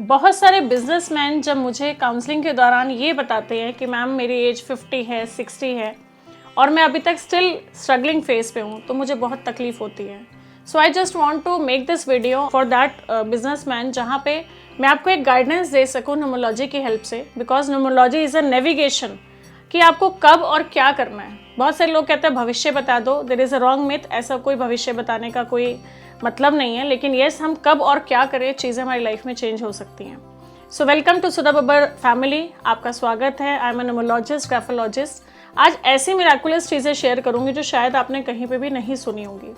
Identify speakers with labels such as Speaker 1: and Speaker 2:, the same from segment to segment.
Speaker 1: बहुत सारे बिजनेसमैन जब मुझे काउंसलिंग के दौरान ये बताते हैं कि मैम मेरी एज 50 है, 60 है और मैं अभी तक स्टिल स्ट्रगलिंग फेज पे हूँ, तो मुझे बहुत तकलीफ होती है। So I just want to make this video for that businessman, जहाँ पे मैं आपको एक गाइडेंस दे सकूँ न्यूमरोलॉजी की हेल्प से, because numerology is a navigation कि आपको कब और क्या करना है। बहुत सारे लोग कहते हैं भविष्य बता दो, there is a wrong myth, ऐसा कोई भविष्य बताने का कोई मतलब नहीं है, लेकिन येस हम कब और क्या करें चीज़ें हमारी लाइफ में चेंज हो सकती हैं। So welcome to Sudha Babbar family, आपका स्वागत है। I am a numerologist, graphologist. आज ऐसी मिराकुलस चीज़ें शेयर करूंगी जो शायद आपने कहीं पे भी नहीं सुनी होंगी।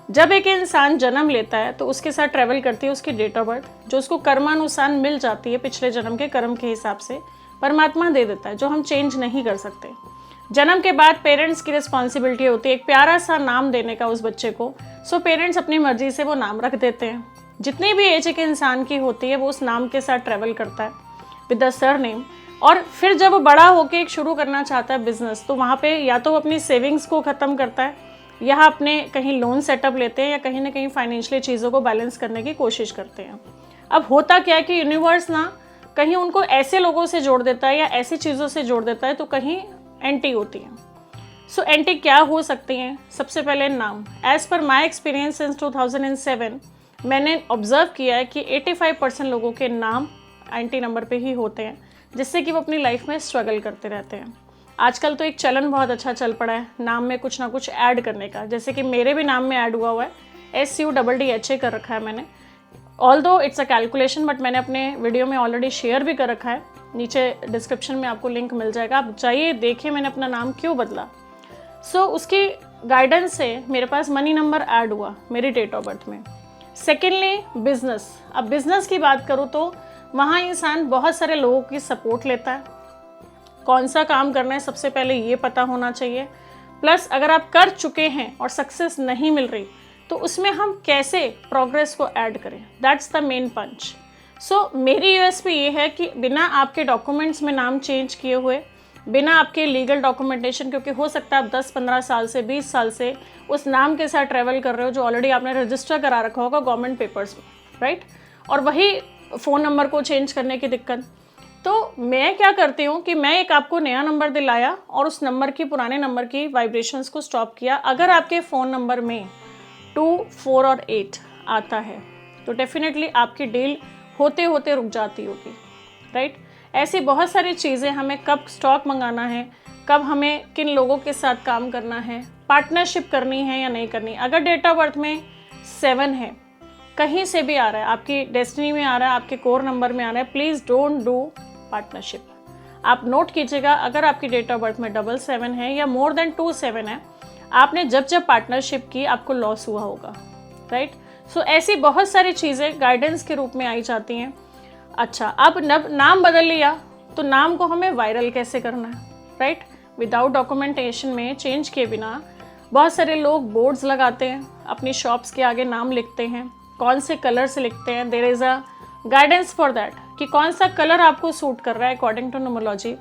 Speaker 1: जब एक इंसान जन्म लेता है तो उसके साथ ट्रैवल करती है उसकी डेट ऑफ बर्थ, जो उसको कर्मानुसार मिल जाती है पिछले जन्म के कर्म के हिसाब से परमात्मा दे देता है, जो हम चेंज नहीं कर सकते। जन्म के बाद पेरेंट्स की रिस्पॉन्सिबिलिटी होती है एक प्यारा सा नाम देने का उस बच्चे को। सो पेरेंट्स अपनी मर्जी से वो नाम रख देते हैं। जितनी भी एज एक इंसान की होती है वो उस नाम के साथ ट्रैवल करता है विद द सरनेम। और फिर जब वो बड़ा होकर एक शुरू करना चाहता है बिजनेस, तो वहाँ पे या तो वो अपनी सेविंग्स को ख़त्म करता है या अपने कहीं लोन सेटअप लेते हैं या कहीं ना कहीं फाइनेंशियली चीज़ों को बैलेंस करने की कोशिश करते हैं। अब होता क्या है कि यूनिवर्स ना कहीं उनको ऐसे लोगों से जोड़ देता है या ऐसी चीज़ों से जोड़ देता है तो कहीं एंटी होती हैं। सो एंटी क्या हो सकती हैं? सबसे पहले नाम। As per my experience since 2007 मैंने ऑब्जर्व किया है कि 85% लोगों के नाम एंटी नंबर पे ही होते हैं, जिससे कि वो अपनी लाइफ में स्ट्रगल करते रहते हैं। आजकल तो एक चलन बहुत अच्छा चल पड़ा है नाम में कुछ ना कुछ ऐड करने का, जैसे कि मेरे भी नाम में ऐड हुआ है SUDDHA कर रखा है मैंने। Although it's a calculation, but मैंने अपने वीडियो में ऑलरेडी शेयर भी कर रखा है। नीचे डिस्क्रिप्शन में आपको लिंक मिल जाएगा, आप जाइए देखिए मैंने अपना नाम क्यों बदला। सो उसकी गाइडेंस से मेरे पास मनी नंबर ऐड हुआ मेरी डेट ऑफ बर्थ में। Secondly business. अब बिजनेस की बात करूँ तो वहाँ इंसान बहुत सारे लोगों की सपोर्ट लेता है। कौन सा काम करना है सबसे पहले ये पता होना चाहिए। प्लस अगर आप कर चुके हैं और सक्सेस नहीं मिल रही तो उसमें हम कैसे प्रोग्रेस को ऐड करें, दैट्स द मेन पंच। सो मेरी यूएसपी ये है कि बिना आपके डॉक्यूमेंट्स में नाम चेंज किए हुए, बिना आपके लीगल डॉक्यूमेंटेशन, क्योंकि हो सकता है आप 10-15 साल से 20 साल से उस नाम के साथ ट्रैवल कर रहे हो जो ऑलरेडी आपने रजिस्टर करा रखा होगा गवर्नमेंट पेपर्स में, राइट। और वही फ़ोन नंबर को चेंज करने की दिक्कत। तो मैं क्या करती हूँ कि मैं एक आपको नया नंबर दिलाया और उस नंबर की पुराने नंबर की वाइब्रेशंस को स्टॉप किया। अगर आपके फ़ोन नंबर में 2, 4 और 8 आता है तो डेफिनेटली आपकी डील होते होते रुक जाती होगी, राइट। ऐसी बहुत सारी चीज़ें, हमें कब स्टॉक मंगाना है, कब हमें किन लोगों के साथ काम करना है, पार्टनरशिप करनी है या नहीं करनी। अगर डेट ऑफ बर्थ में 7 है, कहीं से भी आ रहा है, आपकी डेस्टिनी में आ रहा है, आपके कोर नंबर में आ रहा है, प्लीज़ डोंट डू पार्टनरशिप। आप नोट कीजिएगा, अगर आपकी डेट ऑफ बर्थ में 7 है या मोर देन 2-7 है, आपने जब पार्टनरशिप की आपको लॉस हुआ होगा, राइट। सो ऐसी बहुत सारी चीज़ें गाइडेंस के रूप में आई जाती हैं। अच्छा, अब नाम बदल लिया तो नाम को हमें वायरल कैसे करना है, राइट। विदाउट डॉक्यूमेंटेशन में चेंज किए बिना बहुत सारे लोग बोर्ड्स लगाते हैं, अपनी शॉप्स के आगे नाम लिखते हैं, कौन से कलर से लिखते हैं। There is a guidance for that कि कौन सा कलर आपको सूट कर रहा है अकॉर्डिंग टू न्यूमरोलॉजी।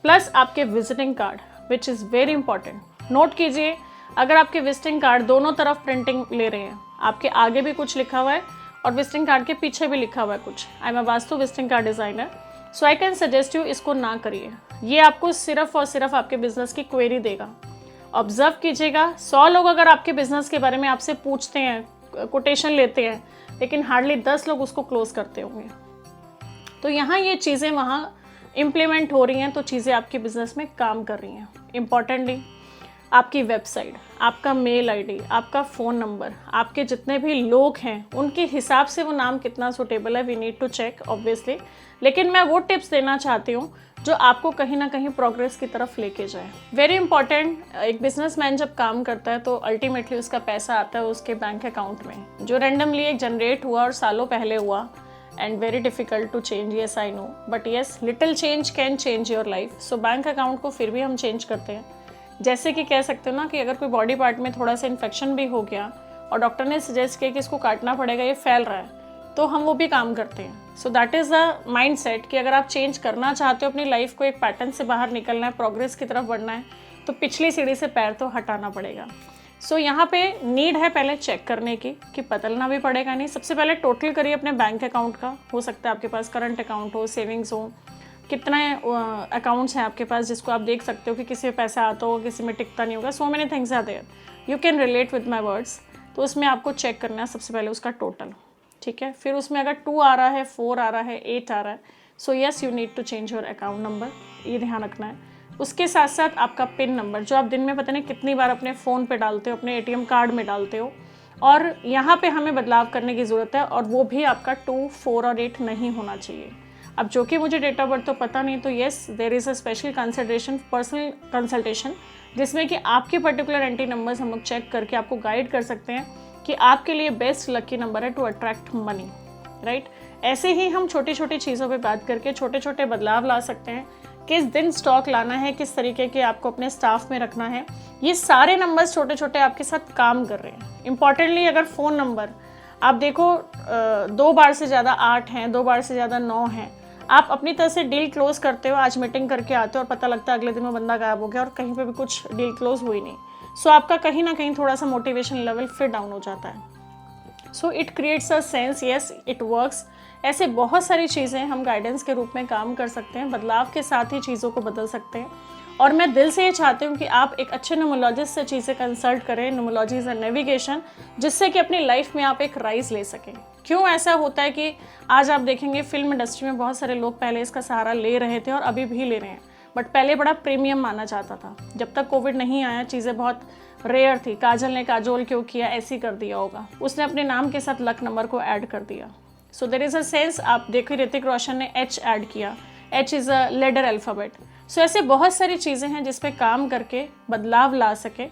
Speaker 1: प्लस आपके visiting card, which is very important. Note कीजिए, अगर आपके विजिटिंग कार्ड दोनों तरफ प्रिंटिंग ले रहे हैं, आपके आगे भी कुछ लिखा हुआ है और विजिटिंग कार्ड के पीछे भी लिखा हुआ है कुछ, I am a vastu visiting card designer, so I can suggest you इसको ना करिए। ये आपको सिर्फ और सिर्फ आपके बिजनेस की क्वेरी देगा। ऑब्जर्व कीजिएगा, 100 लोग अगर आपके बिजनेस के बारे में आपसे पूछते हैं, कोटेशन लेते हैं, लेकिन हार्डली 10 लोग उसको क्लोज करते होंगे। तो यहाँ ये चीज़ें वहाँ इम्प्लीमेंट हो रही हैं, तो चीज़ें आपके बिजनेस में काम कर रही हैं। इम्पॉर्टेंटली आपकी वेबसाइट, आपका मेल आईडी, आपका फ़ोन नंबर, आपके जितने भी लोग हैं उनके हिसाब से वो नाम कितना सूटेबल है, we need to check obviously. लेकिन मैं वो टिप्स देना चाहती हूँ जो आपको कहीं ना कहीं प्रोग्रेस की तरफ लेके जाए। वेरी इंपॉर्टेंट, एक बिजनेसमैन जब काम करता है तो अल्टीमेटली उसका पैसा आता है उसके बैंक अकाउंट में, जो रैंडमली एक जनरेट हुआ और सालों पहले हुआ। And very difficult to change, yes I know, but yes little change can change your life. So bank account को फिर भी हम चेंज करते हैं। जैसे कि कह सकते हो ना कि अगर कोई बॉडी पार्ट में थोड़ा सा इन्फेक्शन भी हो गया और डॉक्टर ने सजेस्ट किया कि इसको काटना पड़ेगा, ये फैल रहा है, तो हम वो भी काम करते हैं। So that is a mind set कि अगर आप चेंज करना चाहते हो अपनी लाइफ को, एक पैटर्न से बाहर निकलना है, प्रोग्रेस की तरफ बढ़ना है, तो पिछली सीढ़ी से पैर तो हटाना पड़ेगा। सो यहाँ पे नीड है पहले चेक करने की कि बदलना भी पड़ेगा नहीं। सबसे पहले टोटल करिए अपने बैंक अकाउंट का, हो सकता है आपके पास करंट अकाउंट हो, सेविंग्स हो, कितने अकाउंट्स हैं आपके पास जिसको आप देख सकते हो कि किसी में पैसा आता हो, किसी में टिकता नहीं होगा। So many things are there, you can relate with my words. तो उसमें आपको चेक करना है सबसे पहले उसका टोटल, ठीक है। फिर उसमें अगर 2 आ रहा है, 4 आ रहा है, 8 आ रहा है, so yes you need to change your account number, ये ध्यान रखना है। उसके साथ साथ आपका पिन नंबर जो आप दिन में पता नहीं कितनी बार अपने फ़ोन पे डालते हो, अपने एटीएम कार्ड में डालते हो, और यहाँ पे हमें बदलाव करने की ज़रूरत है, और वो भी आपका 2, 4 और 8 नहीं होना चाहिए। अब जो कि मुझे डेट ऑफ बर्थ तो पता नहीं, तो yes there is a special consultation, personal consultation, जिसमें कि आपके पर्टिकुलर एंटी नंबर्स हम लोग चेक करके आपको गाइड कर सकते हैं कि आपके लिए बेस्ट लकी नंबर है टू अट्रैक्ट मनी, राइट। ऐसे ही हम छोटी छोटी चीज़ों पे बात करके छोटे छोटे बदलाव ला सकते हैं। किस दिन स्टॉक लाना है, किस तरीके के आपको अपने स्टाफ में रखना है, ये सारे नंबर्स छोटे छोटे आपके साथ काम कर रहे हैं। इंपॉर्टेंटली अगर फ़ोन नंबर आप देखो 2 बार से ज़्यादा 8 हैं, 2 बार से ज़्यादा 9 हैं, आप अपनी तरह से डील क्लोज करते हो, आज मीटिंग करके आते हो और पता लगता है अगले दिन वो बंदा गायब हो गया और कहीं पे भी कुछ डील क्लोज हुई नहीं। सो आपका कहीं ना कहीं थोड़ा सा मोटिवेशन लेवल फिर डाउन हो जाता है। So it creates a sense, yes it works. ऐसे बहुत सारी चीज़ें हम गाइडेंस के रूप में काम कर सकते हैं, बदलाव के साथ ही चीज़ों को बदल सकते हैं। और मैं दिल से ये चाहती हूँ कि आप एक अच्छे न्यूमरोलॉजिस्ट से चीज़ें कंसल्ट करें, न्यूमरोलॉजी इज़ अ नेविगेशन, जिससे कि अपनी लाइफ में आप एक राइज ले सकें। क्यों ऐसा होता है कि आज आप देखेंगे फिल्म इंडस्ट्री में बहुत सारे लोग पहले इसका सहारा ले रहे थे और अभी भी ले रहे हैं, बट पहले बड़ा प्रीमियम माना जाता था। जब तक कोविड नहीं आया चीज़ें बहुत रेयर थी। काजल ने काजोल क्यों किया, ऐसे ही कर दिया होगा, उसने अपने नाम के साथ लक नंबर को ऐड कर दिया। So there is a sense, आप देखिए ऋतिक रोशन ने H ऐड किया, H is a letter alphabet. So ऐसे बहुत सारी चीज़ें हैं जिस पे काम करके बदलाव ला सके,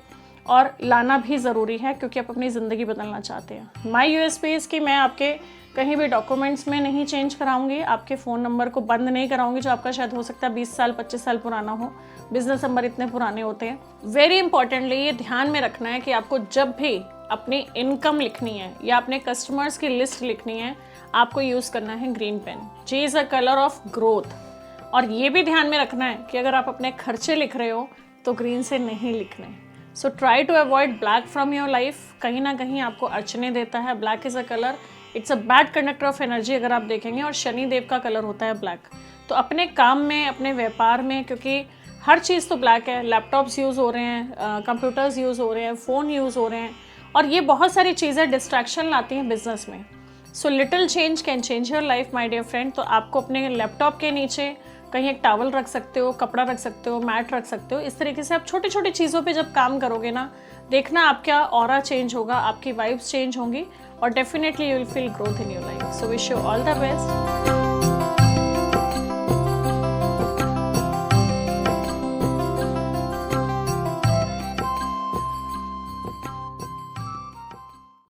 Speaker 1: और लाना भी ज़रूरी है क्योंकि आप अपनी ज़िंदगी बदलना चाहते हैं। माई USP इज़ कि मैं आपके कहीं भी डॉक्यूमेंट्स में नहीं चेंज कराऊंगी, आपके फ़ोन नंबर को बंद नहीं कराऊंगी जो आपका शायद हो सकता है 20 साल 25 साल पुराना हो। बिजनेस नंबर इतने पुराने होते हैं। वेरी इंपॉर्टेंटली ये ध्यान में रखना है कि आपको जब भी अपनी इनकम लिखनी है या अपने कस्टमर्स की लिस्ट लिखनी है, आपको यूज़ करना है green pen. G is a colour of growth. और ये भी ध्यान में रखना है कि अगर आप अपने खर्चे लिख रहे हो तो ग्रीन से नहीं लिखने। So try to avoid black from your life. कहीं ना कहीं आपको अड़चने देता है। Black is a colour, it's a bad conductor of energy अगर आप देखेंगे, और शनि देव का कलर होता है ब्लैक। तो अपने काम में, अपने व्यापार में, क्योंकि हर चीज़ तो ब्लैक है, लैपटॉप्स यूज़ हो रहे हैं, कंप्यूटर्स यूज़ हो रहे हैं, फ़ोन यूज़ हो रहे हैं, और ये बहुत सारी चीज़ें डिस्ट्रैक्शन लाती हैं बिजनेस में। So little change can change your life my dear friend. तो आपको अपने लैपटॉप के नीचे कहीं एक टॉवल रख सकते हो, कपड़ा रख सकते हो, मैट रख सकते हो। इस तरीके से आप छोटी छोटी चीज़ों पे जब काम करोगे ना, देखना आपका ऑरा चेंज होगा, आपकी वाइब्स चेंज होंगी, और definitely you will feel growth in your life. So wish you all the best.